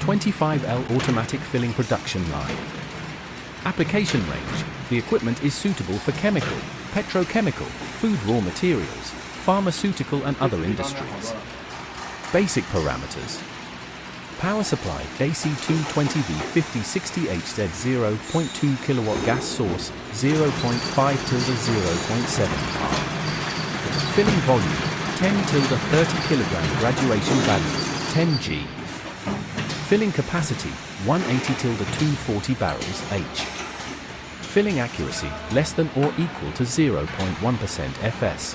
25L automatic filling production line. Application range. The equipment is suitable for chemical, petrochemical, food raw materials, pharmaceutical and other industries. Basic parameters. Power supply AC 220V 5060HZ 0.2 kW gas source 0.5-0.7 R. Filling volume 10-30 kg graduation value 10 G. Filling capacity 180-240 barrels H. Filling accuracy less than or equal to 0.1% FS.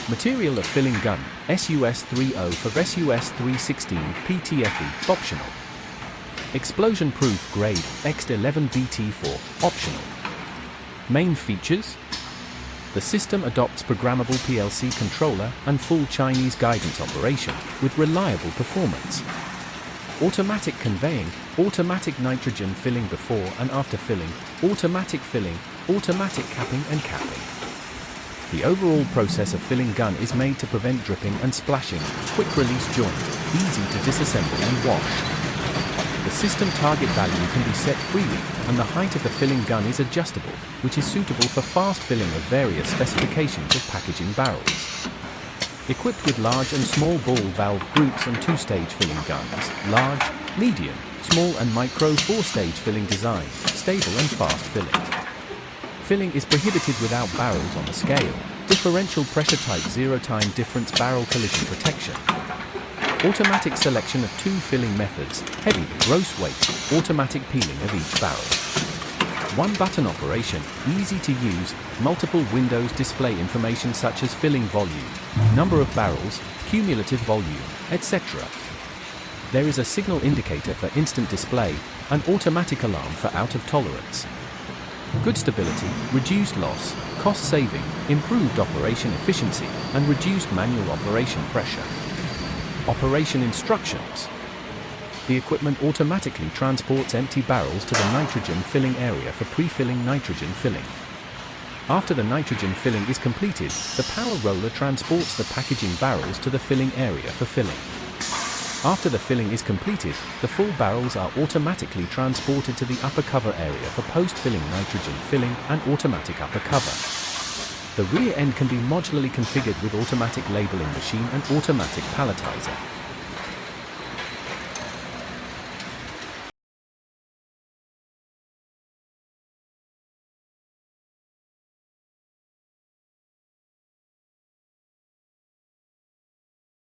Material of filling gun, SUS-30 for SUS-316 PTFE, optional. Explosion proof grade, X11BT4, optional. Main features? The system adopts programmable PLC controller and full Chinese guidance operation, with reliable performance. Automatic conveying, automatic nitrogen filling before and after filling, automatic capping and capping. The overall process of filling gun is made to prevent dripping and splashing, quick release joint, easy to disassemble and wash. The system target value can be set freely, and the height of the filling gun is adjustable, which is suitable for fast filling of various specifications of packaging barrels. Equipped with large and small ball valve groups and two-stage filling guns, large, medium, small and micro four-stage filling design, stable and fast filling. Filling is prohibited without barrels on the scale, differential pressure type 0-time difference barrel collision protection. Automatic selection of 2 filling methods, heavy, gross weight, automatic peeling of each barrel. 1 button operation, easy to use, multiple windows display information such as filling volume, number of barrels, cumulative volume, etc. There is a signal indicator for instant display, an automatic alarm for out of tolerance. Good stability, reduced loss, cost saving, improved operation efficiency, and reduced manual operation pressure. Operation instructions. The equipment automatically transports empty barrels to the nitrogen filling area for pre-filling nitrogen filling. After the nitrogen filling is completed, the power roller transports the packaging barrels to the filling area for filling. After the filling is completed, the full barrels are automatically transported to the upper cover area for post-filling nitrogen filling and automatic upper cover. The rear end can be modularly configured with automatic labeling machine and automatic palletizer.